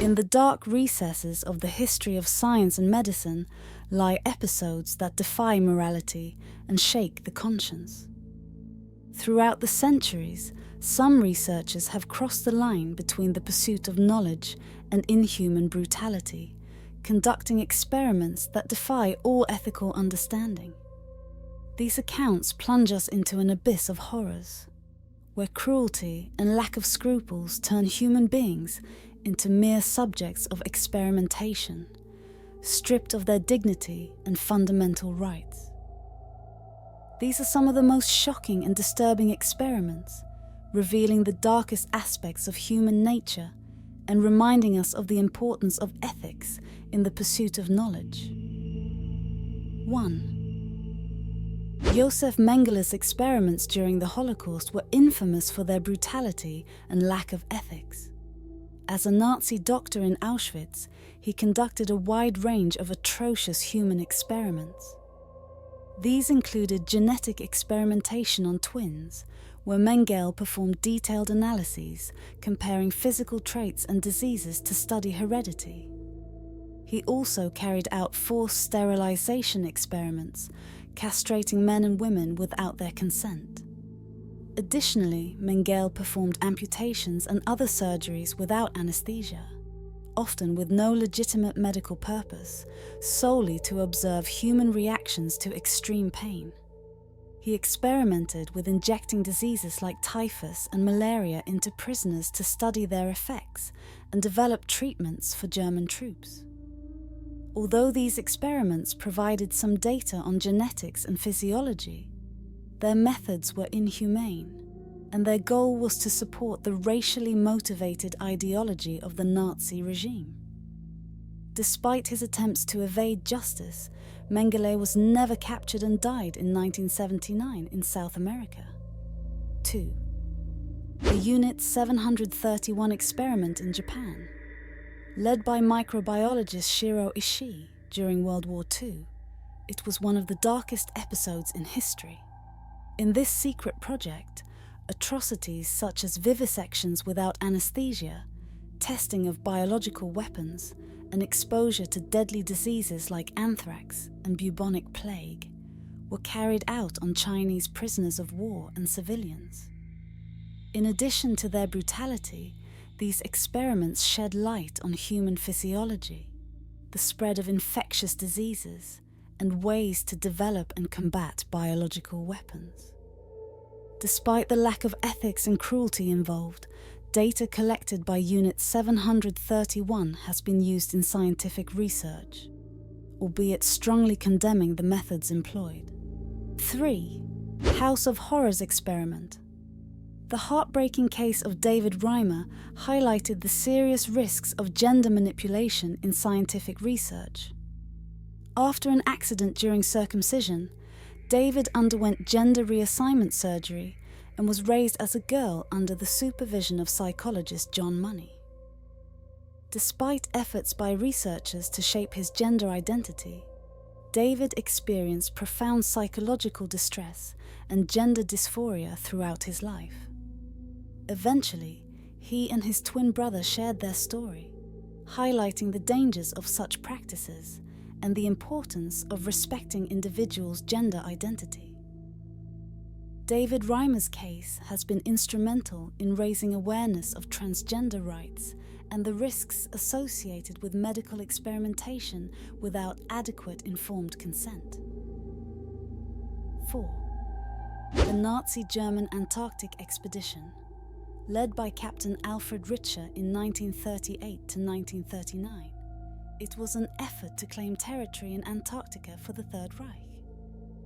In the dark recesses of the history of science and medicine lie episodes that defy morality and shake the conscience. Throughout the centuries, some researchers have crossed the line between the pursuit of knowledge and inhuman brutality, conducting experiments that defy all ethical understanding. These accounts plunge us into an abyss of horrors, where cruelty and lack of scruples turn human beings into mere subjects of experimentation, stripped of their dignity and fundamental rights. These are some of the most shocking and disturbing experiments, revealing the darkest aspects of human nature and reminding us of the importance of ethics in the pursuit of knowledge. 1. Josef Mengelé's experiments during the Holocaust were infamous for their brutality and lack of ethics. As a Nazi doctor in Auschwitz, he conducted a wide range of atrocious human experiments. These included genetic experimentation on twins, where Mengele performed detailed analyses comparing physical traits and diseases to study heredity. He also carried out forced sterilization experiments, castrating men and women without their consent. Additionally, Mengele performed amputations and other surgeries without anesthesia, often with no legitimate medical purpose, solely to observe human reactions to extreme pain. He experimented with injecting diseases like typhus and malaria into prisoners to study their effects and develop treatments for German troops. Although these experiments provided some data on genetics and physiology, their methods were inhumane, and their goal was to support the racially motivated ideology of the Nazi regime. Despite his attempts to evade justice, Mengele was never captured and died in 1979 in South America. 2. The Unit 731 experiment in Japan. Led by microbiologist Shiro Ishii during World War II, it was one of the darkest episodes in history. In this secret project, atrocities such as vivisections without anesthesia, testing of biological weapons, and exposure to deadly diseases like anthrax and bubonic plague were carried out on Chinese prisoners of war and civilians. In addition to their brutality, these experiments shed light on human physiology, the spread of infectious diseases, and ways to develop and combat biological weapons. Despite the lack of ethics and cruelty involved, data collected by Unit 731 has been used in scientific research, albeit strongly condemning the methods employed. 3. House of Horrors experiment. The heartbreaking case of David Reimer highlighted the serious risks of gender manipulation in scientific research. After an accident during circumcision, David underwent gender reassignment surgery and was raised as a girl under the supervision of psychologist John Money. Despite efforts by researchers to shape his gender identity, David experienced profound psychological distress and gender dysphoria throughout his life. Eventually, he and his twin brother shared their story, highlighting the dangers of such practices and the importance of respecting individuals' gender identity. David Reimer's case has been instrumental in raising awareness of transgender rights and the risks associated with medical experimentation without adequate informed consent. 4. The Nazi German Antarctic Expedition. Led by Captain Alfred Richer in 1938 to 1939, it was an effort to claim territory in Antarctica for the Third Reich.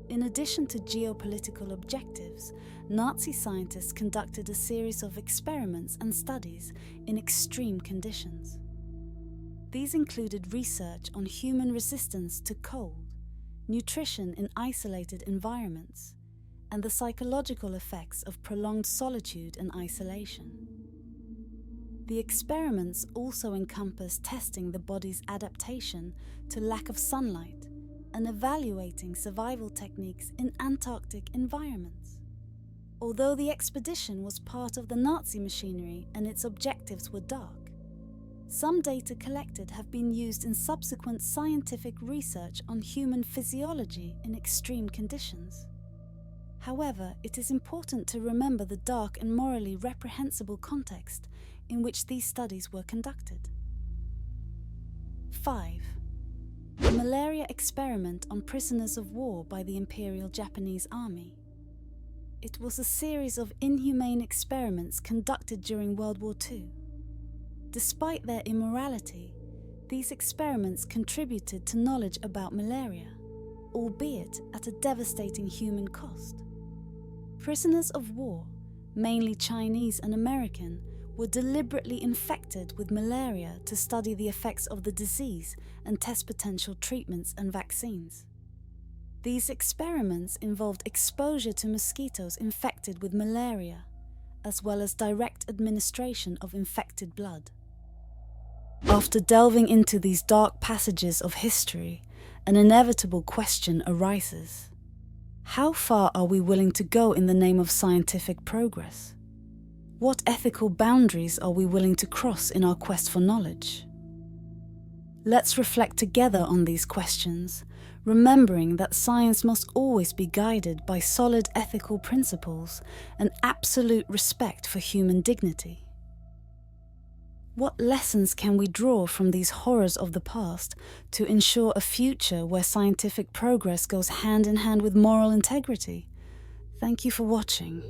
In addition to geopolitical objectives, Nazi scientists conducted a series of experiments and studies in extreme conditions. These included research on human resistance to cold, nutrition in isolated environments, and the psychological effects of prolonged solitude and isolation. The experiments also encompass testing the body's adaptation to lack of sunlight and evaluating survival techniques in Antarctic environments. Although the expedition was part of the Nazi machinery and its objectives were dark, Some data collected have been used in subsequent scientific research on human physiology in extreme conditions. However, it is important to remember the dark and morally reprehensible context in which these studies were conducted. 5. The malaria experiment on prisoners of war by the Imperial Japanese Army. It was a series of inhumane experiments conducted during World War II. Despite their immorality, these experiments contributed to knowledge about malaria, albeit at a devastating human cost. Prisoners of war, mainly Chinese and American, were deliberately infected with malaria to study the effects of the disease and test potential treatments and vaccines. These experiments involved exposure to mosquitoes infected with malaria, as well as direct administration of infected blood. After delving into these dark passages of history, an inevitable question arises. How far are we willing to go in the name of scientific progress? What ethical boundaries are we willing to cross in our quest for knowledge? Let's reflect together on these questions, remembering that science must always be guided by solid ethical principles and absolute respect for human dignity. What lessons can we draw from these horrors of the past to ensure a future where scientific progress goes hand in hand with moral integrity? Thank you for watching.